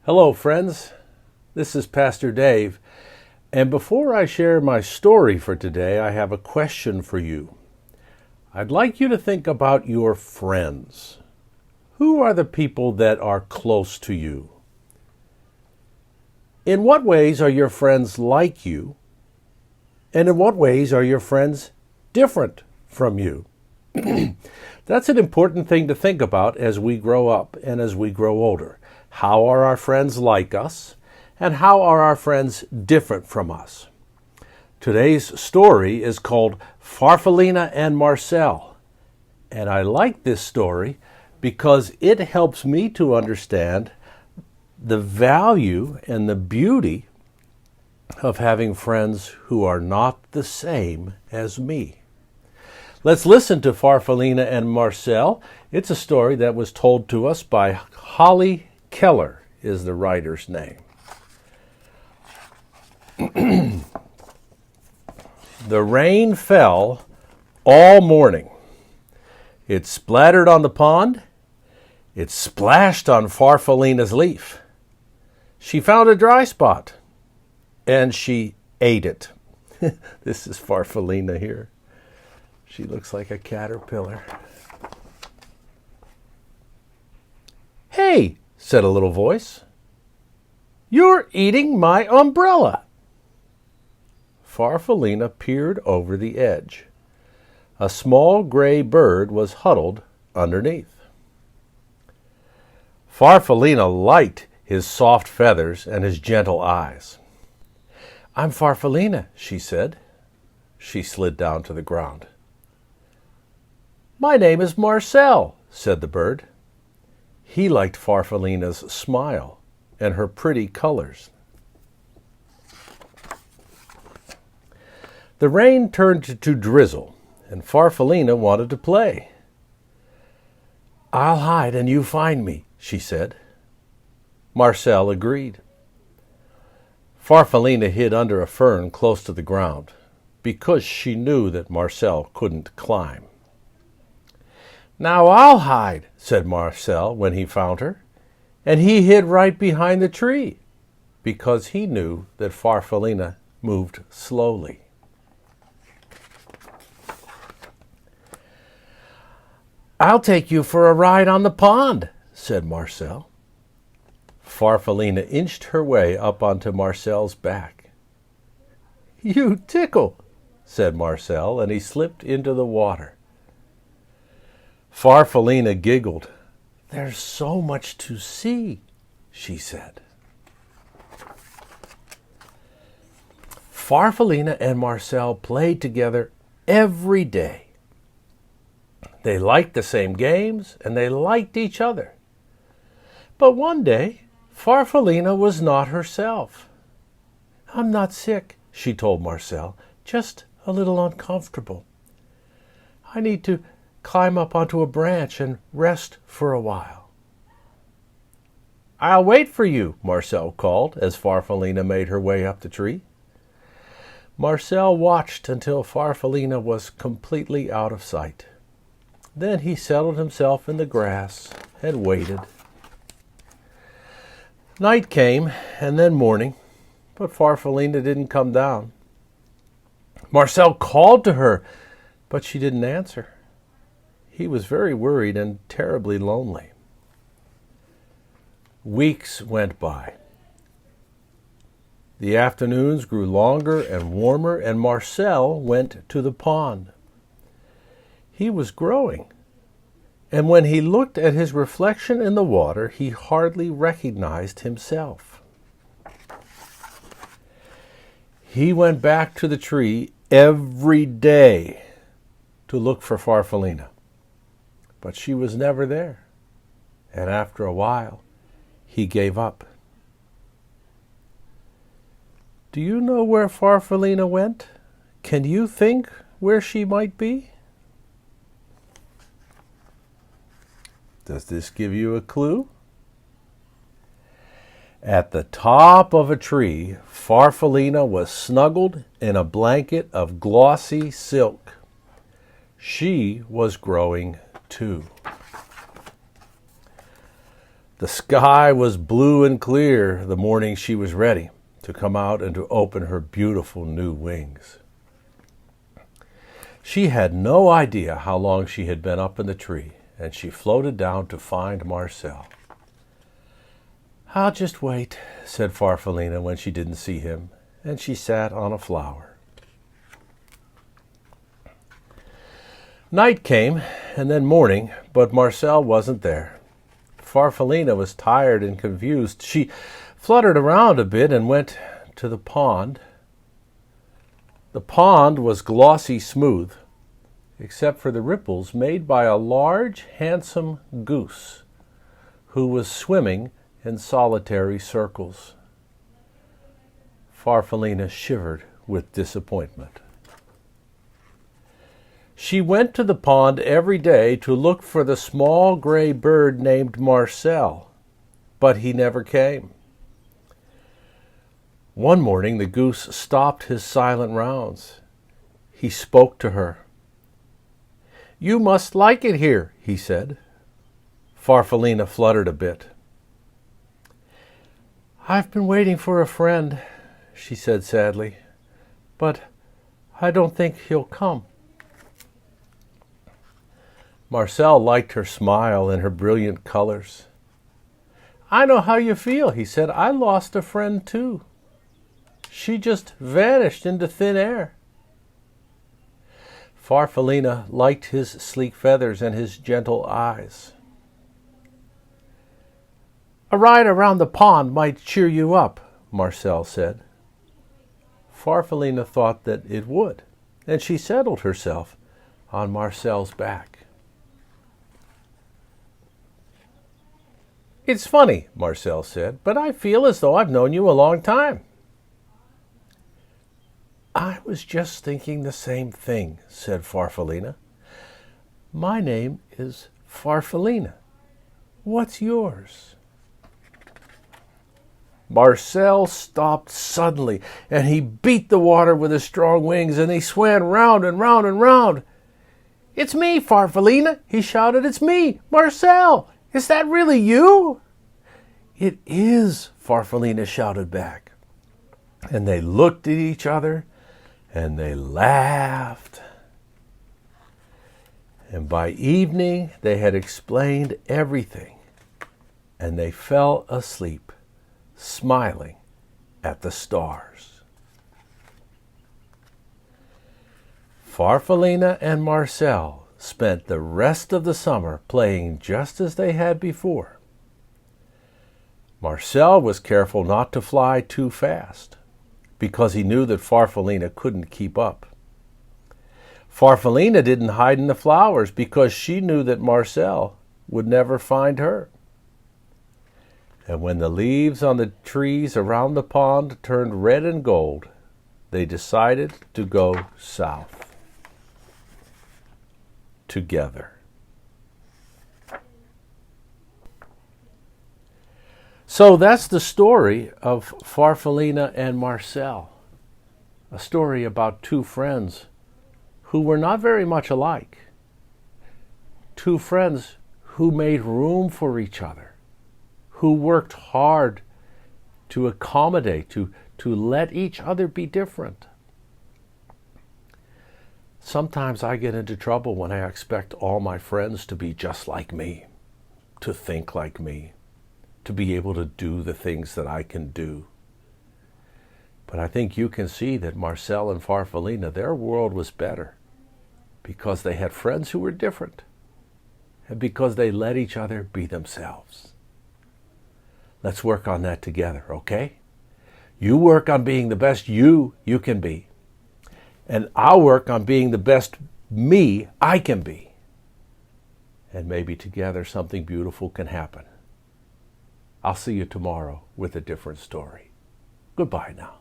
Hello, friends. This is Pastor Dave. And before I share my story for today, I have a question for you. I'd like you to think about your friends. Who are the people that are close to you? In what ways are your friends like you? And in what ways are your friends different from you? That's an important thing to think about as we grow up and as we grow older. How are our friends like us? And how are our friends different from us? Today's story is called Farfallina and Marcel. And I like this story because it helps me to understand the value and the beauty of having friends who are not the same as me. Let's listen to Farfallina and Marcel. It's a story that was told to us by Holly Keller, is the writer's name. The rain fell all morning. It splattered on the pond. It splashed on Farfallina's leaf. She found a dry spot, and she ate it. This is Farfallina here. She looks like a caterpillar. "Hey," said a little voice. "You're eating my umbrella." Farfallina peered over the edge. A small gray bird was huddled underneath. Farfallina liked his soft feathers and his gentle eyes. "I'm Farfallina," she said. She slid down to the ground. "My name is Marcel," said the bird. He liked Farfallina's smile and her pretty colors. The rain turned to drizzle, and Farfallina wanted to play. "I'll hide and you find me," she said. Marcel agreed. Farfallina hid under a fern close to the ground, because she knew that Marcel couldn't climb. "Now I'll hide," said Marcel when he found her, and he hid right behind the tree, because he knew that Farfallina moved slowly. "I'll take you for a ride on the pond," said Marcel. Farfallina inched her way up onto Marcel's back. "You tickle," said Marcel, and he slipped into the water. Farfallina giggled. "There's so much to see," she said. Farfallina and Marcel played together every day. They liked the same games, and they liked each other. But one day, Farfallina was not herself. "I'm not sick," she told Marcel, "just a little uncomfortable. I need to climb up onto a branch and rest for a while." "I'll wait for you," Marcel called as Farfallina made her way up the tree. Marcel watched until Farfallina was completely out of sight. Then he settled himself in the grass and waited. Night came, and then morning, but Farfallina didn't come down. Marcel called to her, but she didn't answer. He was very worried and terribly lonely. Weeks went by. The afternoons grew longer and warmer, and Marcel went to the pond. He was growing, and when he looked at his reflection in the water, he hardly recognized himself. He went back to the tree every day to look for Farfallina. But she was never there, and after a while, he gave up. Do you know where Farfallina went? Can you think where she might be? Does this give you a clue? At the top of a tree, Farfallina was snuggled in a blanket of glossy silk. She was growing too. The sky was blue and clear the morning she was ready to come out and to open her beautiful new wings. She had no idea how long she had been up in the tree, and she floated down to find Marcel. "I'll just wait," said Farfallina when she didn't see him, and she sat on a flower. Night came, and then morning, but Marcel wasn't there. Farfallina was tired and confused. She fluttered around a bit and went to the pond. The pond was glossy smooth, except for the ripples made by a large, handsome goose who was swimming in solitary circles. Farfallina shivered with disappointment. She went to the pond every day to look for the small gray bird named Marcel, but he never came. One morning the goose stopped his silent rounds. He spoke to her. "You must like it here," he said. Farfallina fluttered a bit. "I've been waiting for a friend," she said sadly, "but I don't think he'll come." Marcel liked her smile and her brilliant colors. "I know how you feel," he said. "I lost a friend too. She just vanished into thin air." Farfallina liked his sleek feathers and his gentle eyes. "A ride around the pond might cheer you up," Marcel said. Farfallina thought that it would, and she settled herself on Marcel's back. "It's funny," Marcel said, "but I feel as though I've known you a long time." "I was just thinking the same thing," said Farfallina. "My name is Farfallina. What's yours?" Marcel stopped suddenly, and he beat the water with his strong wings, and he swam round and round and round. "It's me, Farfallina," he shouted. "It's me, Marcel. Is that really you?" "It is," Farfallina shouted back. And they looked at each other, and they laughed. And by evening they had explained everything, and they fell asleep, smiling at the stars. Farfallina and Marcel spent the rest of the summer playing just as they had before. Marcel was careful not to fly too fast, because he knew that Farfallina couldn't keep up. Farfallina didn't hide in the flowers because she knew that Marcel would never find her. And when the leaves on the trees around the pond turned red and gold, they decided to go south together. So that's the story of Farfallina and Marcel, a story about two friends who were not very much alike, two friends who made room for each other, who worked hard to accommodate, to let each other be different. Sometimes I get into trouble when I expect all my friends to be just like me, to think like me, to be able to do the things that I can do. But I think you can see that Marcel and Farfallina, their world was better because they had friends who were different and because they let each other be themselves. Let's work on that together, okay? You work on being the best you can be, and I'll work on being the best me I can be. And maybe together something beautiful can happen. I'll see you tomorrow with a different story. Goodbye now.